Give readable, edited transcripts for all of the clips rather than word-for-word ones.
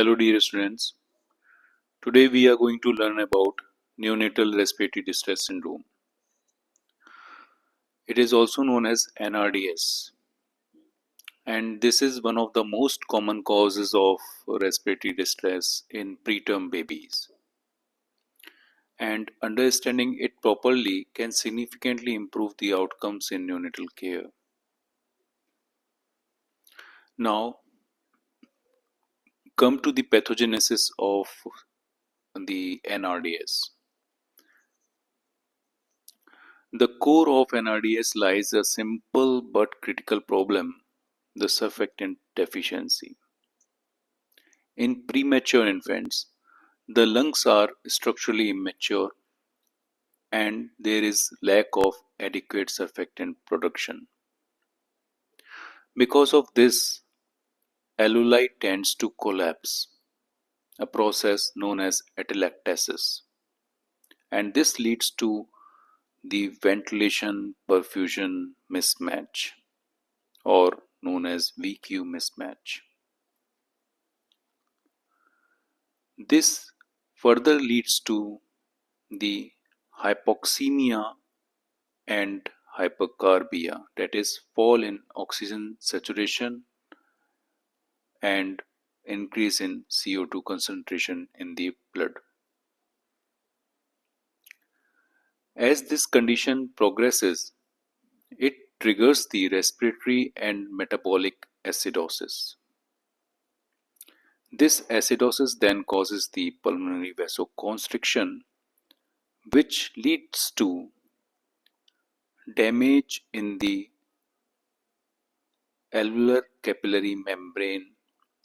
Hello dear students, today we are going to learn about Neonatal Respiratory Distress Syndrome. It is also known as NRDS, and this is one of the most common causes of respiratory distress in preterm babies. And understanding it properly can significantly improve the outcomes in neonatal care. Now, come to the pathogenesis of the NRDS. The core of NRDS lies a simple but critical problem, the surfactant deficiency. In premature infants, the lungs are structurally immature and there is lack of adequate surfactant production. Because of this, alveoli tends to collapse, a process known as atelectasis, and this leads to the ventilation perfusion mismatch, or known as VQ mismatch. This further leads to the hypoxemia and hypercarbia, that is fall in oxygen saturation and increase in CO2 concentration in the blood. As this condition progresses, it triggers the respiratory and metabolic acidosis. This acidosis then causes the pulmonary vasoconstriction, which leads to damage in the alveolar capillary membrane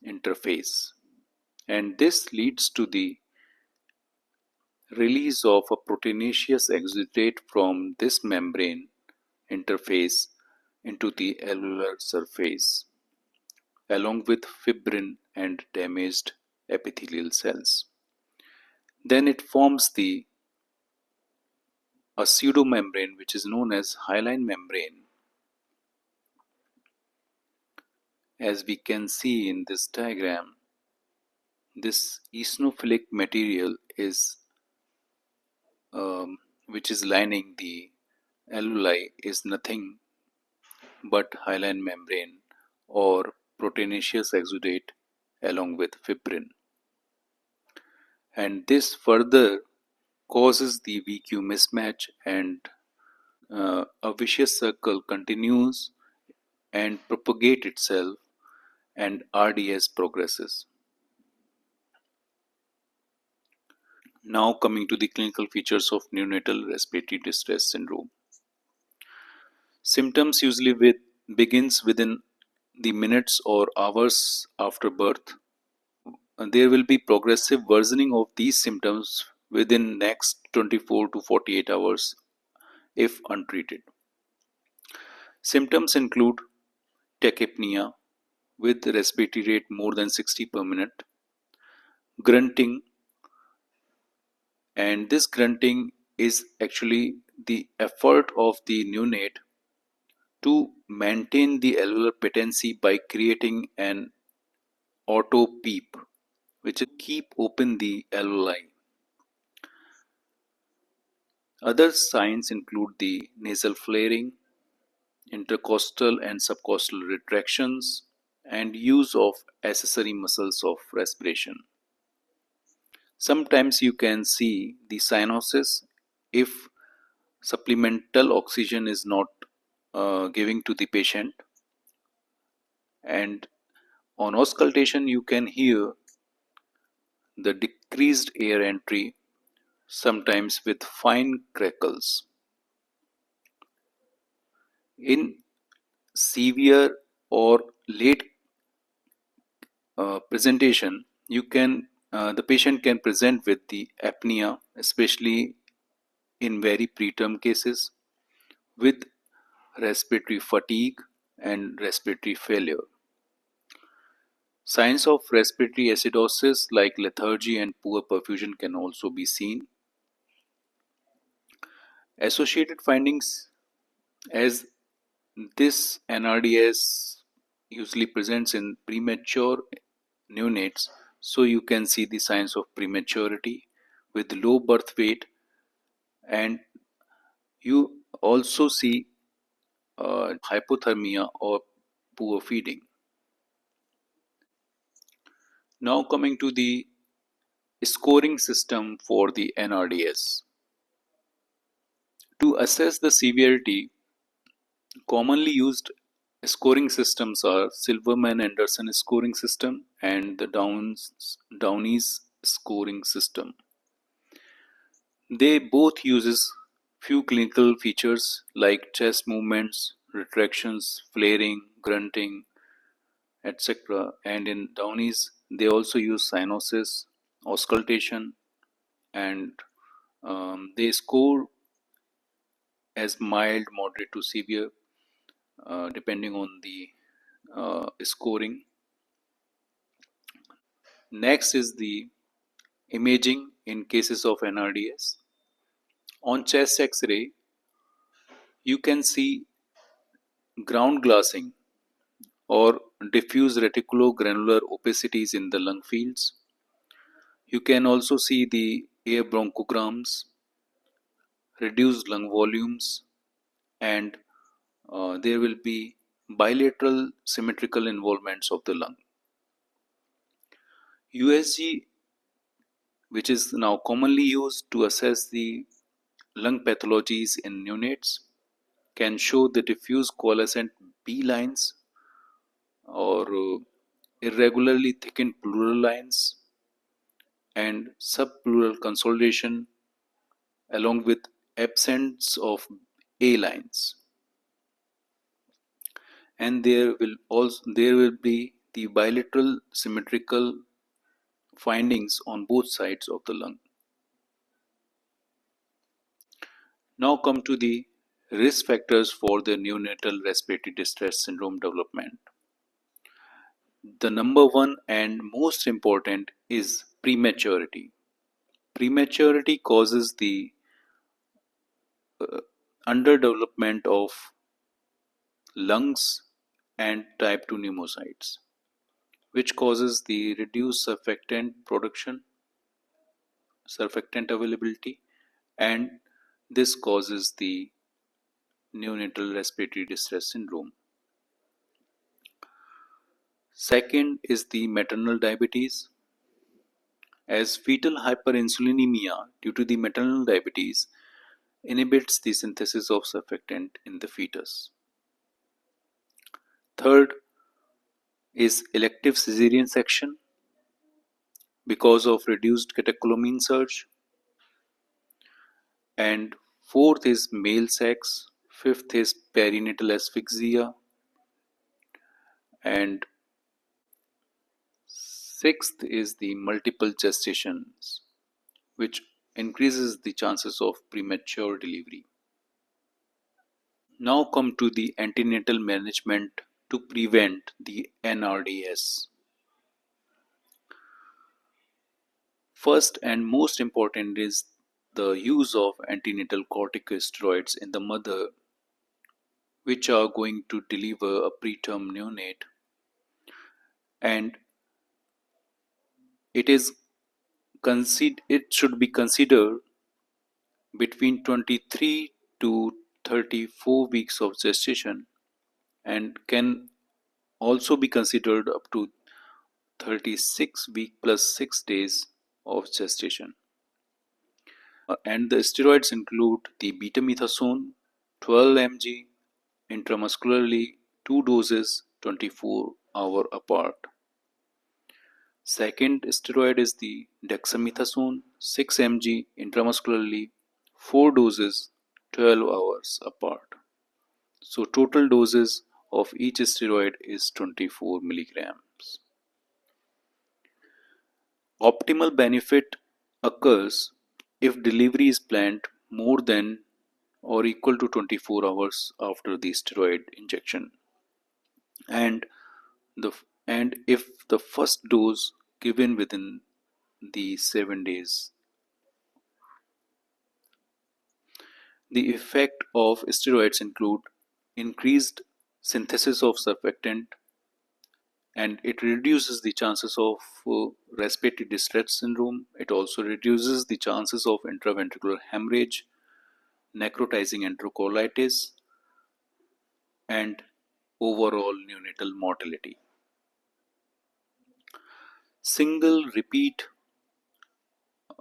interface, and this leads to the release of a proteinaceous exudate from this membrane interface into the alveolar surface, along with fibrin and damaged epithelial cells. Then it forms a pseudomembrane which is known as hyaline membrane. As we can see in this diagram, this eosinophilic material is which is lining the alveoli is nothing but hyaline membrane or proteinaceous exudate along with fibrin, and this further causes the VQ mismatch, and a vicious circle continues and propagates itself, and RDS progresses. Now coming to the clinical features of neonatal respiratory distress syndrome. Symptoms usually begins within the minutes or hours after birth. There will be progressive worsening of these symptoms within next 24 to 48 hours if untreated. Symptoms include tachypnea with respiratory rate more than 60 per minute, grunting, and this grunting is actually the effort of the neonate to maintain the alveolar patency by creating an auto PEEP, which is keep open the alveoli. Other signs include the nasal flaring, intercostal and subcostal retractions, and use of accessory muscles of respiration. Sometimes you can see the cyanosis if supplemental oxygen is not giving to the patient, and on auscultation you can hear the decreased air entry, sometimes with fine crackles. In severe or late presentation, the patient can present with the apnea, especially in very preterm cases, with respiratory fatigue and respiratory failure. Signs of respiratory acidosis like lethargy and poor perfusion can also be seen. Associated findings, as this NRDS usually presents in premature neonates, So you can see the signs of prematurity with low birth weight, and you also see hypothermia or poor feeding. Now coming to the scoring system for the NRDS. To assess the severity, commonly used scoring systems are Silverman-Anderson scoring system and the Downey's scoring system. They both uses few clinical features like chest movements, retractions, flaring, grunting, etc. And in Downey's, they also use cyanosis, auscultation, and they score as mild, moderate to severe, depending on the scoring. Next is the imaging in cases of NRDS. On chest X-ray, you can see ground glassing or diffuse reticulogranular opacities in the lung fields. You can also see the air bronchograms, reduced lung volumes, and there will be bilateral symmetrical involvements of the lung. USG, which is now commonly used to assess the lung pathologies in neonates, can show the diffuse coalescent B lines or irregularly thickened pleural lines and subpleural consolidation along with absence of A lines. And there will be the bilateral symmetrical findings on both sides of the lung. Now come to the risk factors for the neonatal respiratory distress syndrome development. The number one and most important is prematurity. Prematurity causes the underdevelopment of lungs and type 2 pneumocytes, which causes the reduced surfactant production, surfactant availability, and this causes the neonatal respiratory distress syndrome. Second is the maternal diabetes. As fetal hyperinsulinemia due to the maternal diabetes inhibits the synthesis of surfactant in the fetus. Third is elective cesarean section because of reduced catecholamine surge. And fourth is male sex. Fifth is perinatal asphyxia. And sixth is the multiple gestations, which increases the chances of premature delivery. Now come to the antenatal management to prevent the NRDS. First and most important is the use of antenatal corticosteroids in the mother which are going to deliver a preterm neonate, and it should be considered between 23 to 34 weeks of gestation and can also be considered up to 36 week plus 6 days of gestation. And the steroids include the betamethasone 12 mg intramuscularly, 2 doses 24-hour apart. Second steroid is the dexamethasone 6 mg intramuscularly, 4 doses 12 hours apart. So total doses of each steroid is 24 milligrams. Optimal benefit occurs if delivery is planned more than or equal to 24 hours after the steroid injection, and if the first dose given within the 7 days. The effect of steroids include increased synthesis of surfactant and it reduces the chances of respiratory distress syndrome. It also reduces the chances of intraventricular hemorrhage, necrotizing enterocolitis, and overall neonatal mortality. Single, repeat,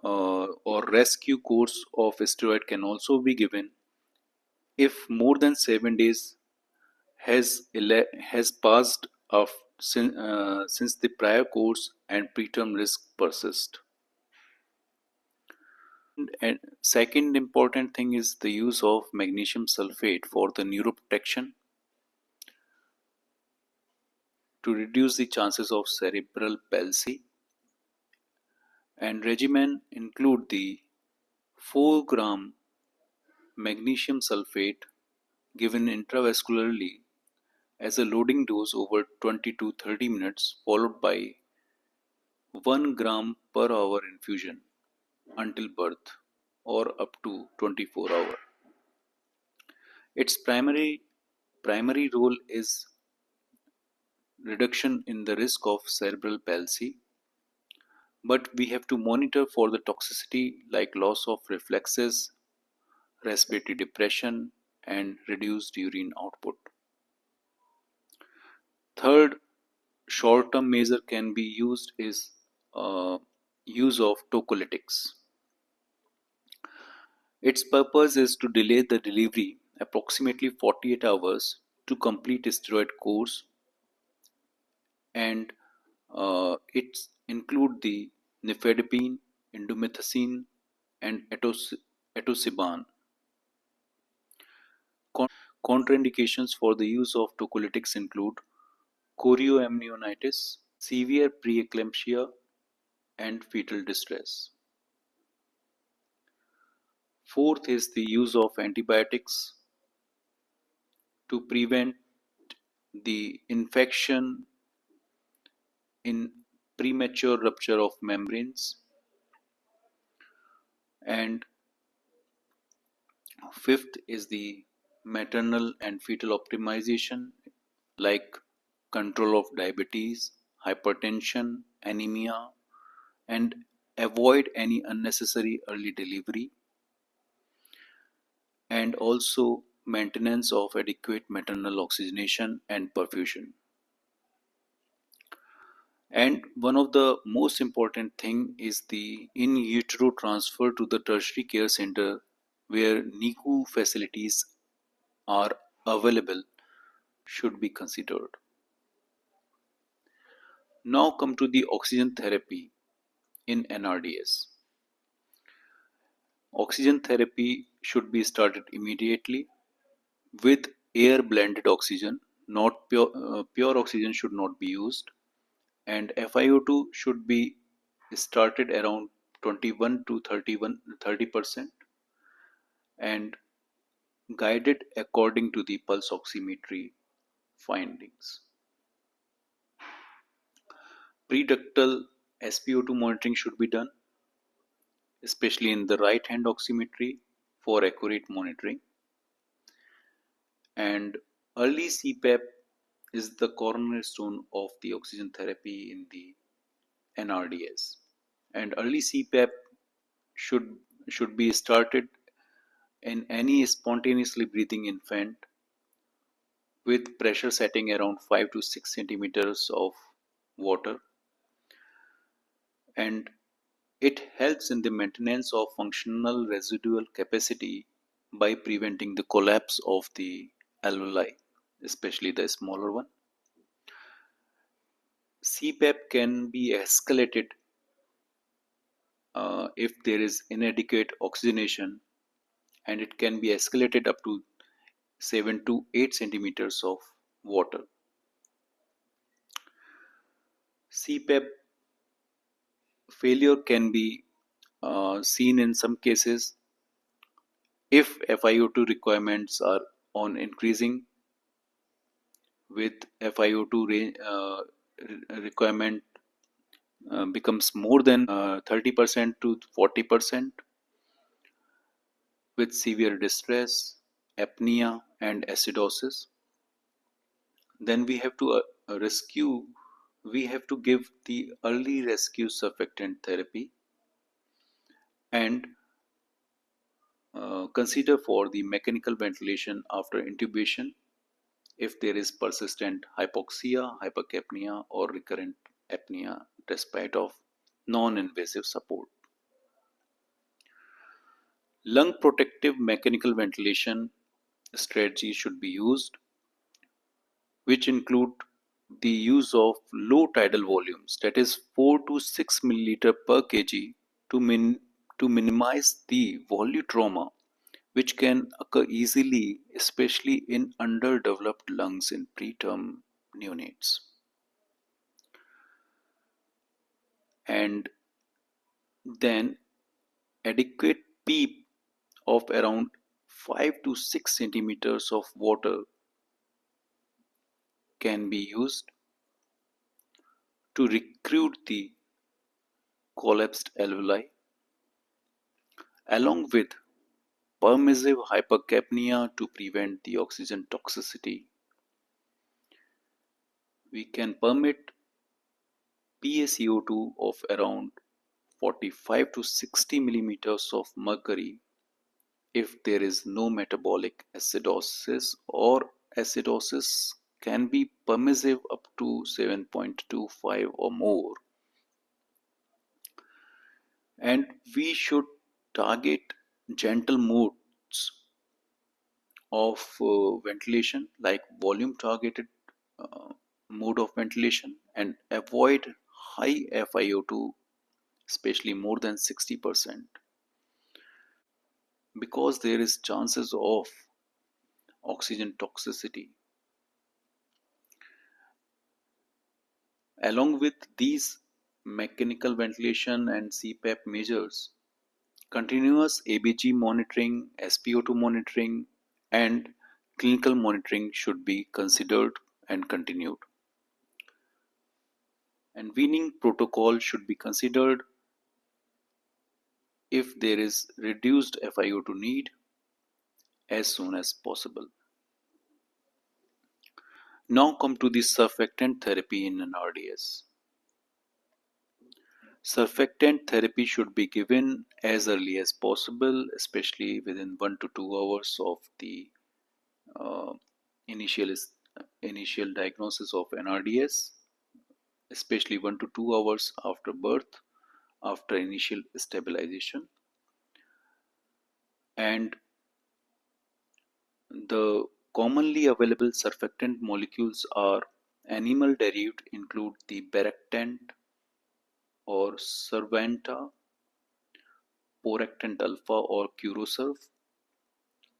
or rescue course of steroid can also be given if more than 7 days has passed since the prior course and preterm risk persist. And second important thing is the use of magnesium sulfate for the neuroprotection to reduce the chances of cerebral palsy, and regimen include the 4-gram magnesium sulfate given intravascularly as a loading dose over 20 to 30 minutes, followed by 1 gram per hour infusion until birth or up to 24 hours. Its primary role is reduction in the risk of cerebral palsy, but we have to monitor for the toxicity like loss of reflexes, respiratory depression, and reduced urine output. Third short-term measure can be used is use of tocolytics. Its purpose is to delay the delivery approximately 48 hours to complete steroid course, and it include the nifedipine, indomethacin, and atosiban. Contraindications for the use of tocolytics include chorioamnionitis, severe preeclampsia, and fetal distress. Fourth is the use of antibiotics to prevent the infection in premature rupture of membranes. And fifth is the maternal and fetal optimization like control of diabetes, hypertension, anemia, and avoid any unnecessary early delivery, and also maintenance of adequate maternal oxygenation and perfusion. And one of the most important thing is the in utero transfer to the tertiary care center where NICU facilities are available should be considered. Now come to the oxygen therapy in NRDS. Oxygen therapy should be started immediately with air blended oxygen, not pure oxygen should not be used, and FiO2 should be started around 21 to 30% and guided according to the pulse oximetry findings. Preductal SpO2 monitoring should be done, especially in the right hand oximetry for accurate monitoring. And early CPAP is the cornerstone of the oxygen therapy in the NRDS. And early CPAP should be started in any spontaneously breathing infant with pressure setting around 5 to 6 centimeters of water, and it helps in the maintenance of functional residual capacity by preventing the collapse of the alveoli, especially the smaller one. CPAP can be escalated if there is inadequate oxygenation, and it can be escalated up to 7 to 8 centimeters of water. CPAP failure can be seen in some cases if FiO2 requirements are on increasing, with FiO2 requirement becomes more than 30% to 40%, with severe distress, apnea, and acidosis. Then we have to rescue we have to give the early rescue surfactant therapy and consider for the mechanical ventilation after intubation if there is persistent hypoxia, hypercapnia, or recurrent apnea despite of non-invasive support. Lung protective mechanical ventilation strategies should be used, which include the use of low tidal volumes, that is 4 to 6 milliliter per kg, to minimize the volutrauma which can occur easily, especially in underdeveloped lungs in preterm neonates. And then adequate PEEP of around 5 to 6 centimeters of water can be used to recruit the collapsed alveoli, along with permissive hypercapnia to prevent the oxygen toxicity. We can permit PaCO2 of around 45 to 60 millimeters of mercury if there is no metabolic acidosis, or acidosis can be permissive up to 7.25 or more. And we should target gentle modes of ventilation, like volume targeted mode of ventilation, and avoid high FiO2, especially more than 60%, because there is chances of oxygen toxicity. Along with these mechanical ventilation and CPAP measures, continuous ABG monitoring, SpO2 monitoring, and clinical monitoring should be considered and continued. And weaning protocol should be considered if there is reduced FiO2 need as soon as possible. Now come to the surfactant therapy in NRDS. Surfactant therapy should be given as early as possible, especially within 1 to 2 hours of the uh, initial diagnosis of NRDS, especially 1 to 2 hours after birth, after initial stabilization. And the commonly available surfactant molecules are animal derived, include the Baractant or Survanta, Poractant alpha or Curosurf,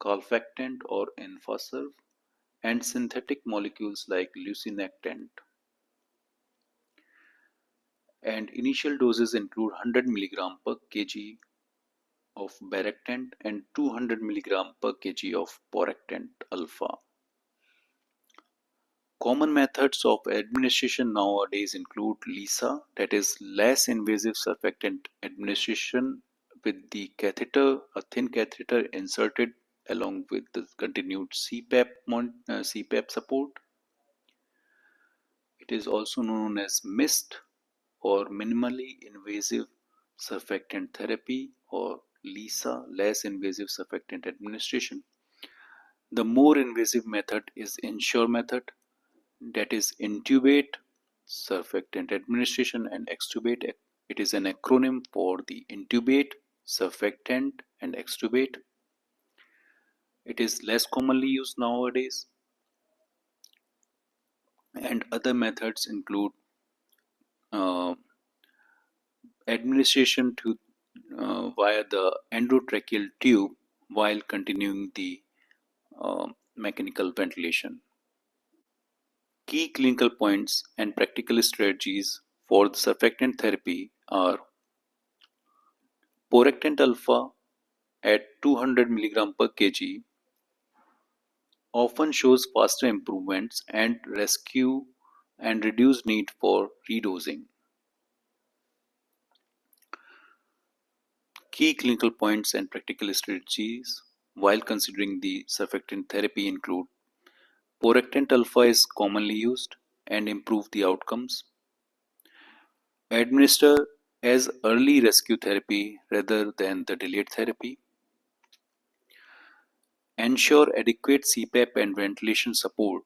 Calfactant or Enfasurf, and synthetic molecules like Leucinactant. And initial doses include 100 mg per kg of Baractant and 200 mg per kg of Poractant alpha. Common methods of administration nowadays include LISA, that is less invasive surfactant administration, with the catheter, a thin catheter inserted along with the continued CPAP support. It is also known as MIST, or minimally invasive surfactant therapy, or LISA, less invasive surfactant administration. The more invasive method is INSURE method, that is intubate, surfactant administration, and extubate. It is an acronym for the intubate, surfactant, and extubate. It is less commonly used nowadays. And other methods include administration to via the endotracheal tube while continuing the mechanical ventilation. Key clinical points and practical strategies for the surfactant therapy are: Poractant alpha at 200 mg per kg often shows faster improvements and rescue and reduced need for redosing. Key clinical points and practical strategies while considering the surfactant therapy include: Poractant alpha is commonly used and improve the outcomes. Administer as early rescue therapy rather than the delayed therapy. Ensure adequate CPAP and ventilation support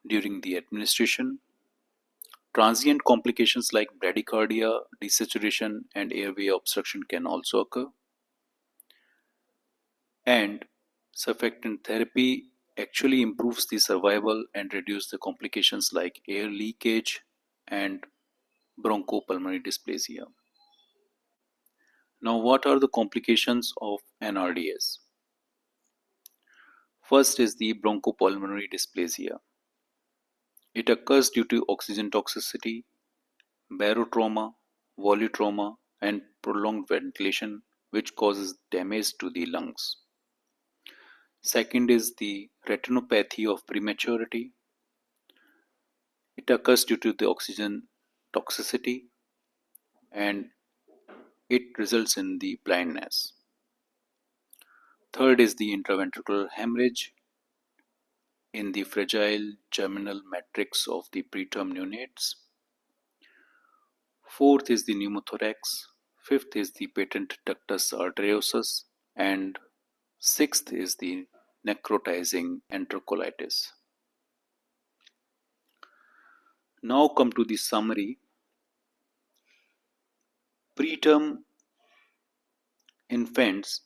during the administration. Transient complications like bradycardia, desaturation, and airway obstruction can also occur. And surfactant therapy actually improves the survival and reduces the complications like air leakage and bronchopulmonary dysplasia. Now, what are the complications of NRDS? First is the bronchopulmonary dysplasia. It occurs due to oxygen toxicity, barotrauma, volutrauma, and prolonged ventilation, which causes damage to the lungs. Second is the retinopathy of prematurity. It occurs due to the oxygen toxicity and it results in the blindness. Third is the intraventricular hemorrhage in the fragile germinal matrix of the preterm neonates. Fourth is the pneumothorax. Fifth is the patent ductus arteriosus. And sixth is the necrotizing enterocolitis. Now come to the summary. Preterm infants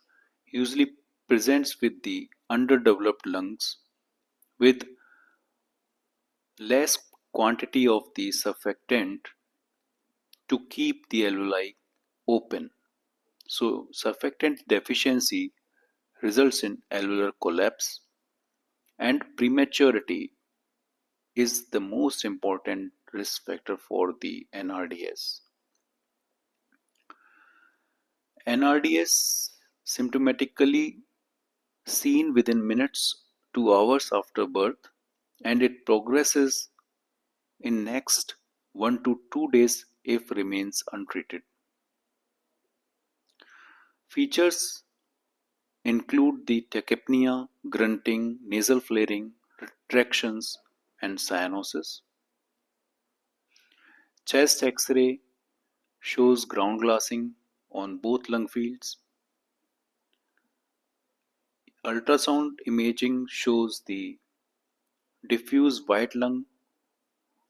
usually presents with the underdeveloped lungs with less quantity of the surfactant to keep the alveoli open. So surfactant deficiency results in alveolar collapse and prematurity is the most important risk factor for the NRDS. NRDS symptomatically seen within minutes to hours after birth and it progresses in next 1 to 2 days if remains untreated. Features include the tachypnea, grunting, nasal flaring, retractions, and cyanosis. Chest X-ray shows ground glassing on both lung fields. Ultrasound imaging shows the diffuse white lung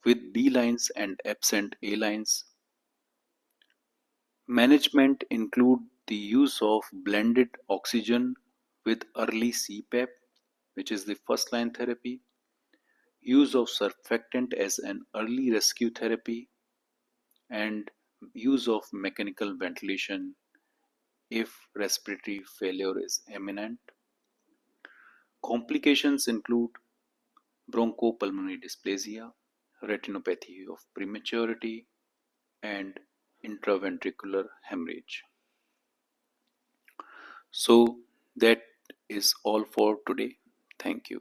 with B lines and absent A lines. Management include the use of blended oxygen with early CPAP, which is the first line therapy, use of surfactant as an early rescue therapy, and use of mechanical ventilation if respiratory failure is imminent. Complications include bronchopulmonary dysplasia, retinopathy of prematurity, and intraventricular hemorrhage. So that is all for today. Thank you.